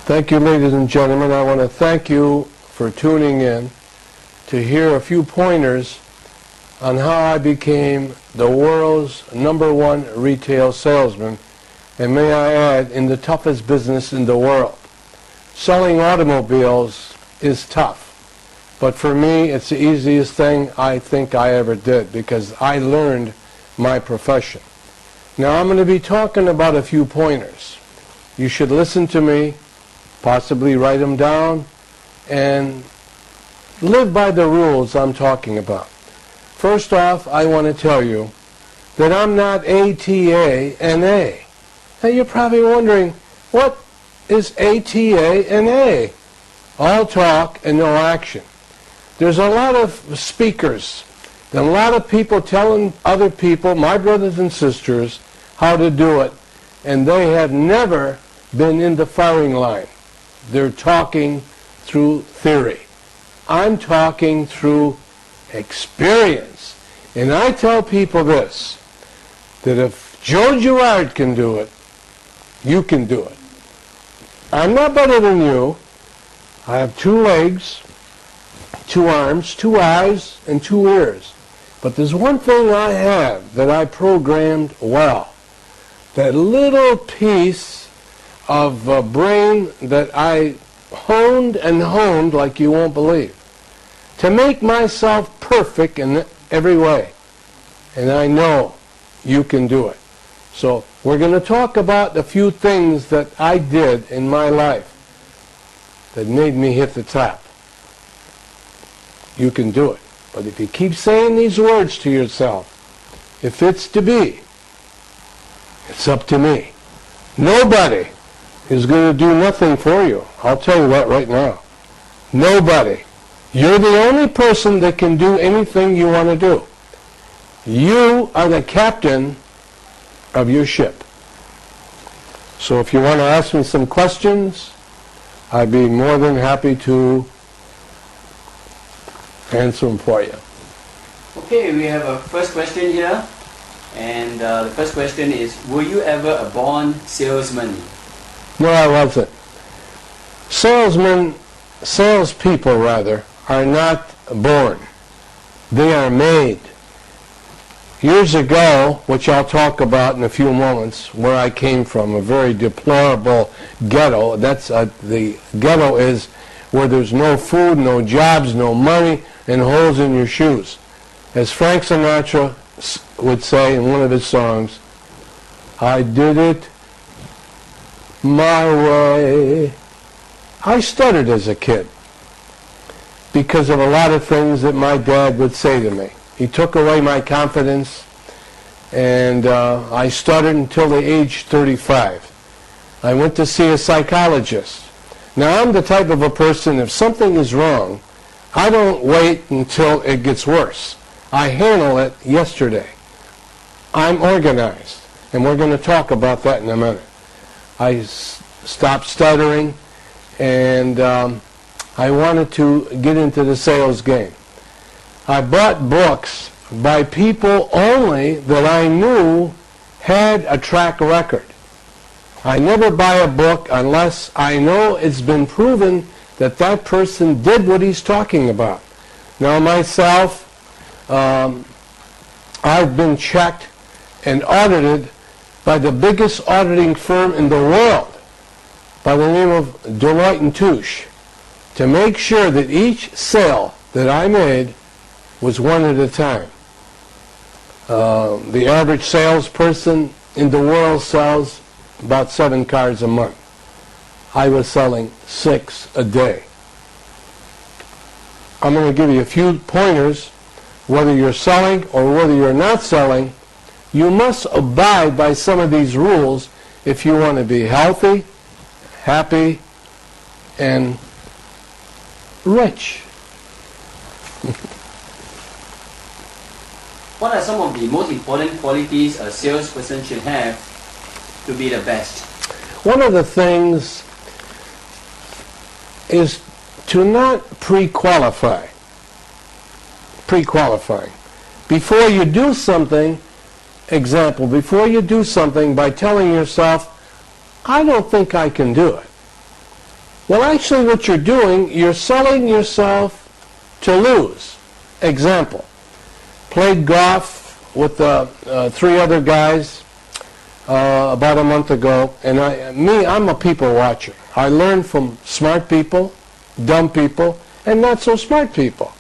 Thank you, ladies and gentlemen. I want to thank you for tuning in to hear a few pointers on how I became the world's #1 retail salesman, and may I add, in the toughest business in the world. Selling automobiles is tough, but for me it's the easiest thing I think I ever did because I learned my profession. Now I'm going to be talking about a few pointers. You should listen to me, possibly write them down, and live by the rules I'm talking about. First off, I want to tell you that I'm not ATA-NA. Now you're probably wondering, what is ATA-NA? All talk and no action. There's a lot of speakers and a lot of people telling other people, my brothers and sisters, how to do it, and they have never been in the firing line. They're talking through theory. I'm talking through experience. And I tell people this, that if Joe Girard can do it, you can do it. I'm not better than you. I have 2 legs, 2 arms, 2 eyes, and 2 ears. But there's one thing I have that I programmed well. That little piece of brain that I honed and honed like you won't believe, to make myself perfect in every way. And I know you can do it. So we're going to talk about a few things that I did in my life that made me hit the top. You can do it. But if you keep saying these words to yourself, if it's to be, it's up to me. Nobody is going to do nothing for you. I'll tell you that right now. Nobody. You're the only person that can do anything you want to do. You are the captain of your ship. So if you want to ask me some questions, I'd be more than happy to answer them for you. Okay, we have a first question here. And the first question is, were you ever a born salesman? No, I wasn't. Salespeople rather, are not born. They are made. Years ago, which I'll talk about in a few moments, where I came from, a very deplorable ghetto. The ghetto is where there's no food, no jobs, no money, and holes in your shoes. As Frank Sinatra would say in one of his songs, I did it my way. I stuttered as a kid because of a lot of things that my dad would say to me. He took away my confidence, and I stuttered until the age 35. I went to see a psychologist. Now I'm the type of a person, if something is wrong, I don't wait until it gets worse. I handle it yesterday. I'm organized, and we're going to talk about that in a minute. I stopped stuttering, and I wanted to get into the sales game. I bought books by people only that I knew had a track record. I never buy a book unless I know it's been proven that that person did what he's talking about. Now myself, I've been checked and audited by the biggest auditing firm in the world, by the name of Deloitte & Touche, to make sure that each sale that I made was one at a time. The average salesperson in the world sells about 7 cars a month. I was selling 6 a day. I'm going to give you a few pointers. Whether you're selling or whether you're not selling, you must abide by some of these rules if you want to be healthy, happy, and rich. What are some of the most important qualities a salesperson should have to be the best? One of the things is to not pre-qualify. Pre-qualifying. Before you do something, example, before you do something by telling yourself, I don't think I can do it. Well, actually what you're doing, you're selling yourself to lose. Example, played golf with 3 other guys about a month ago, and I'm a people watcher. I learn from smart people, dumb people, and not so smart people.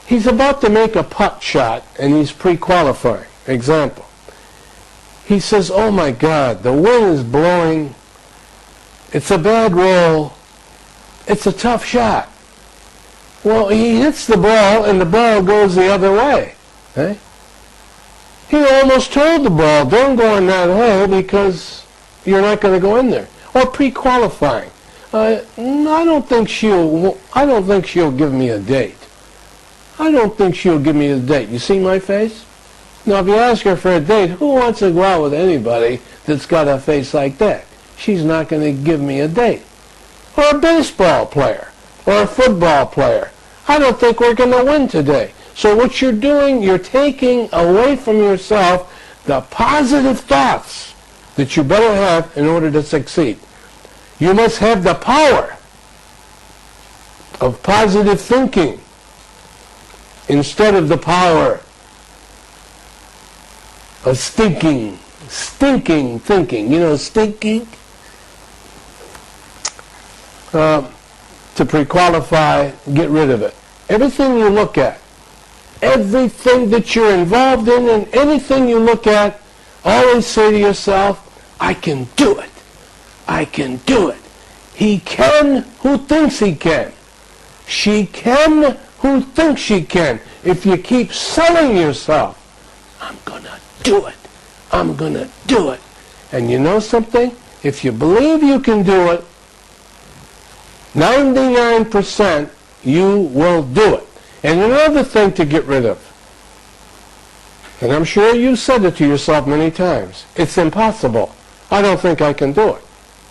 He's about to make a putt shot, and he's pre-qualifying. Example, he says, oh my God, the wind is blowing, it's a bad roll, it's a tough shot. Well, he hits the ball, and the ball goes the other way. Eh? He almost told the ball, don't go in that hole because you're not going to go in there. Or pre-qualifying. I don't think she'll give me a date. I don't think she'll give me a date. You see my face? Now, if you ask her for a date, who wants to go out with anybody that's got a face like that? She's not going to give me a date. Or a baseball player, or a football player. I don't think we're going to win today. So what you're doing, you're taking away from yourself the positive thoughts that you better have in order to succeed. You must have the power of positive thinking instead of the power of stinking thinking. You know, stinking? To pre-qualify, get rid of it. Everything you look at, everything that you're involved in, and anything you look at, always say to yourself, I can do it. I can do it. He can who thinks he can. She can who thinks she can. If you keep selling yourself, I'm going to do it. I'm going to do it. And you know something? If you believe you can do it, 99% you will do it. And another thing to get rid of, and I'm sure you've said it to yourself many times, it's impossible. I don't think I can do it.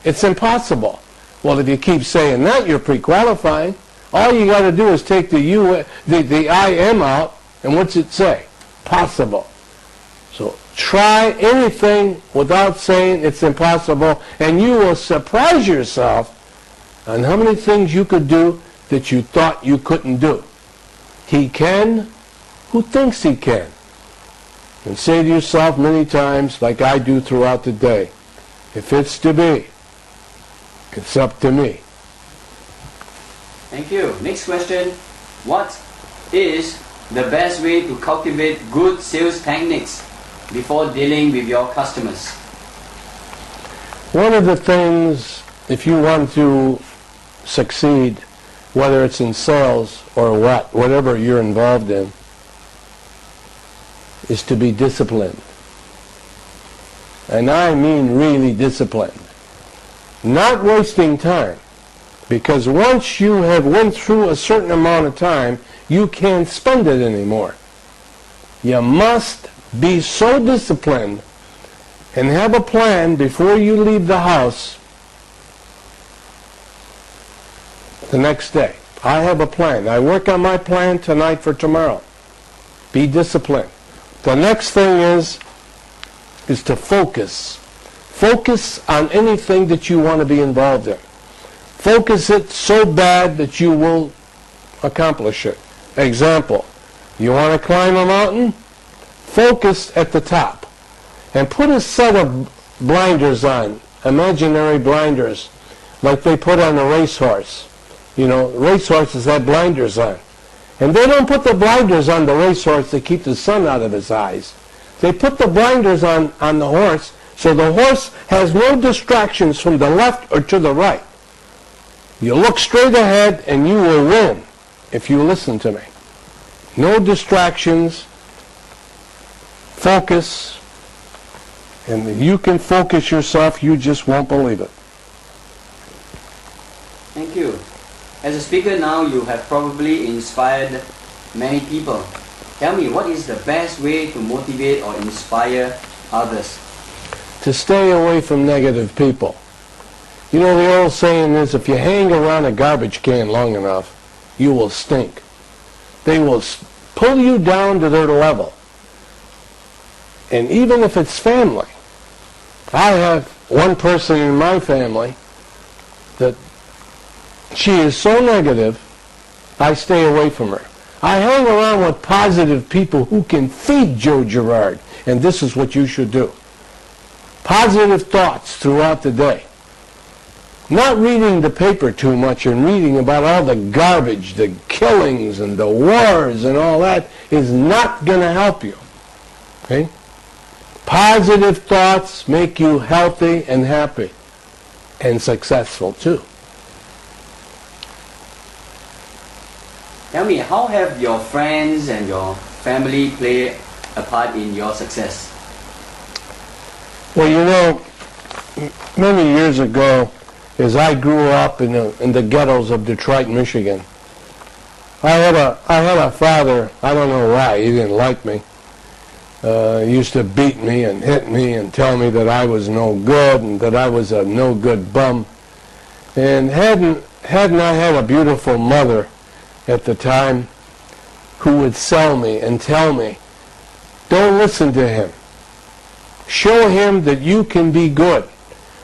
It's impossible. Well, if you keep saying that, you're pre-qualifying. All you got to do is take the I am out, and what's it say? Possible. So try anything without saying it's impossible, and you will surprise yourself on how many things you could do that you thought you couldn't do. He can who thinks he can. And say to yourself many times, like I do throughout the day, if it's to be, it's up to me. Thank you. Next question. What is the best way to cultivate good sales techniques before dealing with your customers? One of the things, if you want to succeed, whether it's in sales or whatever you're involved in, is to be disciplined. And I mean really disciplined. Not wasting time. Because once you have went through a certain amount of time, you can't spend it anymore. You must be so disciplined and have a plan before you leave the house the next day. I have a plan. I work on my plan tonight for tomorrow. Be disciplined. The next thing is to focus. Focus on anything that you want to be involved in. Focus it so bad that you will accomplish it. Example, you want to climb a mountain? Focus at the top. And put a set of blinders on, imaginary blinders, like they put on a racehorse. You know, racehorses have blinders on. And they don't put the blinders on the racehorse to keep the sun out of his eyes. They put the blinders on the horse so the horse has no distractions from the left or to the right. You look straight ahead and you will win if you listen to me. No distractions. Focus. And if you can focus yourself, you just won't believe it. Thank you. As a speaker now, you have probably inspired many people. Tell me, what is the best way to motivate or inspire others? To stay away from negative people. You know, the old saying is, if you hang around a garbage can long enough, you will stink. They will pull you down to their level. And even if it's family, I have one person in my family that she is so negative, I stay away from her. I hang around with positive people who can feed Joe Girard, and this is what you should do. Positive thoughts throughout the day. Not reading the paper too much and reading about all the garbage, the killings and the wars and all that is not going to help you. Okay? Positive thoughts make you healthy and happy and successful too. Tell me, how have your friends and your family played a part in your success? Well, you know, many years ago, as I grew up in the ghettos of Detroit, Michigan, I had a father. I don't know why he didn't like me. He used to beat me and hit me and tell me that I was no good and that I was a no good bum. And hadn't I had a beautiful mother at the time who would sell me and tell me, don't listen to him. Show him that you can be good.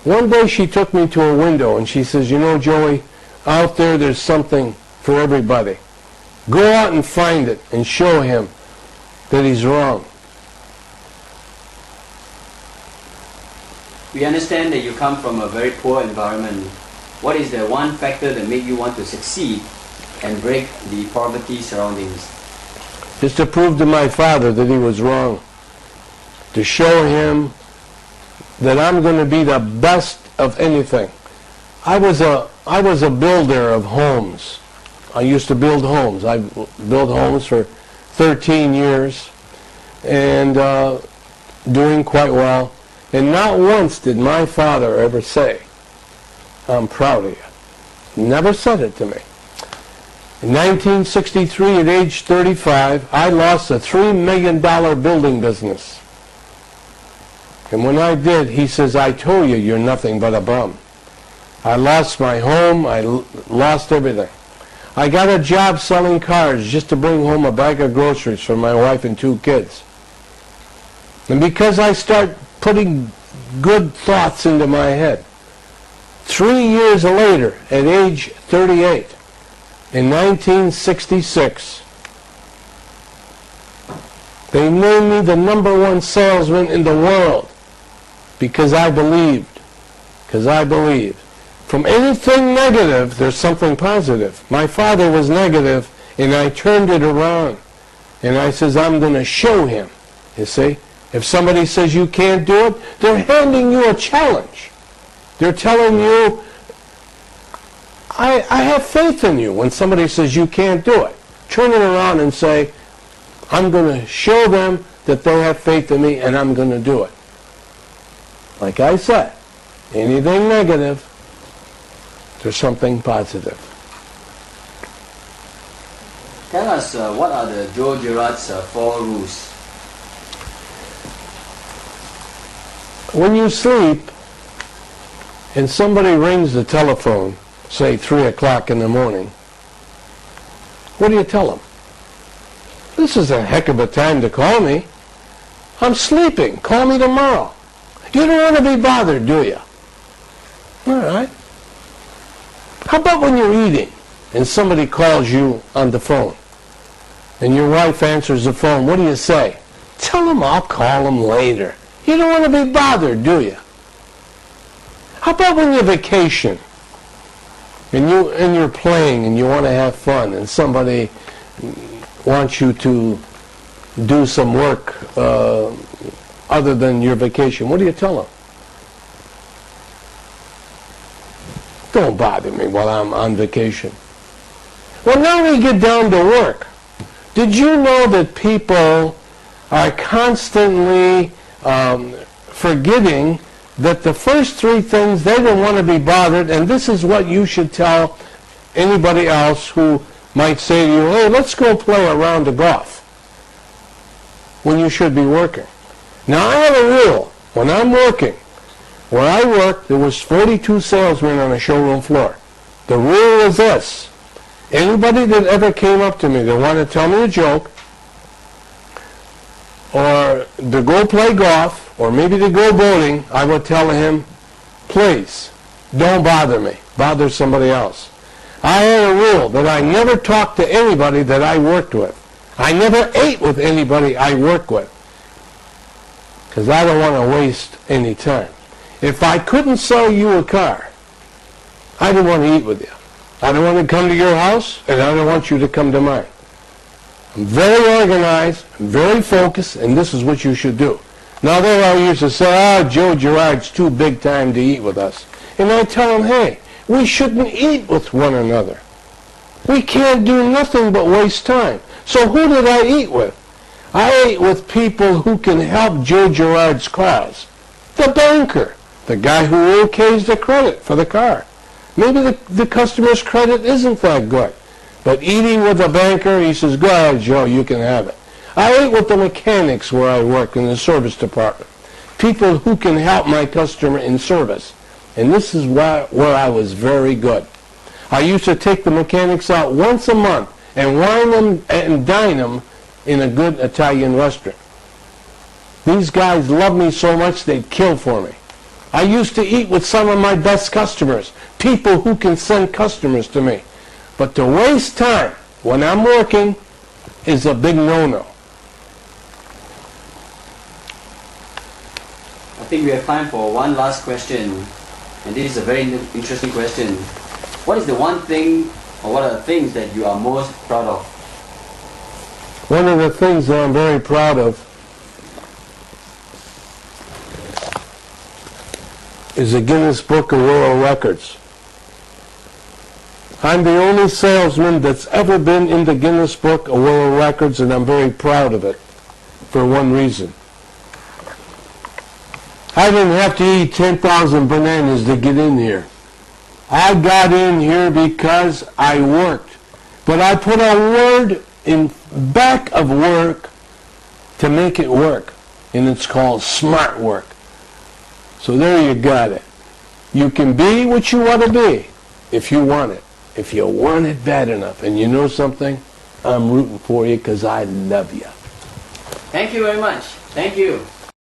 One day she took me to a window and she says, you know, Joey, out there's something for everybody. Go out and find it and show him that he's wrong. We understand that you come from a very poor environment. What is the one factor that made you want to succeed and break the poverty surroundings? Just to prove to my father that he was wrong. To show him that I'm going to be the best of anything. I was a builder of homes. I used to build homes. I built homes for 13 years and doing quite well. And not once did my father ever say, I'm proud of you. Never said it to me. In 1963, at age 35, I lost a $3 million building business. And when I did, he says, I told you you're nothing but a bum. I lost my home. I lost everything. I got a job selling cars just to bring home a bag of groceries for my wife and 2 kids. And because I start putting good thoughts into my head, 3 years later, at age 38, in 1966, they named me the #1 salesman in the world because I believed. Because I believed. From anything negative, there's something positive. My father was negative, and I turned it around. And I says, I'm going to show him. You see? If somebody says you can't do it, they're handing you a challenge. They're telling you, I have faith in you. When somebody says you can't do it, turn it around and say, I'm going to show them that they have faith in me and I'm going to do it. Like I said, anything negative, there's something positive. Tell us, what are the Joe Girard's 4 rules? When you sleep and somebody rings the telephone, say 3 o'clock in the morning, what do you tell them? This is a heck of a time to call me. I'm sleeping. Call me tomorrow. You don't want to be bothered, do you? All right. How about when you're eating and somebody calls you on the phone and your wife answers the phone? What do you say? Tell them I'll call them later. You don't want to be bothered, do you? How about when you vacation and you're playing and you want to have fun and somebody wants you to do some work other than your vacation? What do you tell them? Don't bother me while I'm on vacation. Well, now we get down to work. Did you know that people are constantly forgetting that the first 3 things, they don't want to be bothered, and this is what you should tell anybody else who might say to you, hey, let's go play a round of golf, when you should be working. Now, I have a rule. When I'm working, where I work, there was 42 salesmen on the showroom floor. The rule is this. Anybody that ever came up to me that wanted to tell me a joke, or to go play golf, or maybe to go boating, I would tell him, please, don't bother me. Bother somebody else. I had a rule that I never talked to anybody that I worked with. I never ate with anybody I worked with, because I don't want to waste any time. If I couldn't sell you a car, I didn't want to eat with you. I don't want to come to your house, and I don't want you to come to mine. I'm very organized, I'm very focused, and this is what you should do. Now there I used to say, Joe Girard's too big time to eat with us. And I tell him, hey, we shouldn't eat with one another. We can't do nothing but waste time. So who did I eat with? I ate with people who can help Joe Girard's cause. The banker, the guy who okays the credit for the car. Maybe the customer's credit isn't that good. But eating with a banker, he says, go ahead, Joe, you can have it. I ate with the mechanics where I work in the service department. People who can help my customer in service. And this is where I was very good. I used to take the mechanics out once a month and wine them and dine them in a good Italian restaurant. These guys loved me so much they'd kill for me. I used to eat with some of my best customers, people who can send customers to me. But to waste time when I'm working is a big no-no. I think we have time for one last question, and this is a very interesting question. What is the one thing, or what are the things that you are most proud of? One of the things that I'm very proud of is the Guinness Book of World Records. I'm the only salesman that's ever been in the Guinness Book of World Records, and I'm very proud of it for one reason. I didn't have to eat 10,000 bananas to get in here. I got in here because I worked. But I put a word in back of work to make it work. And it's called smart work. So there you got it. You can be what you want to be if you want it. If you want it bad enough. And you know something? I'm rooting for you because I love you. Thank you very much. Thank you.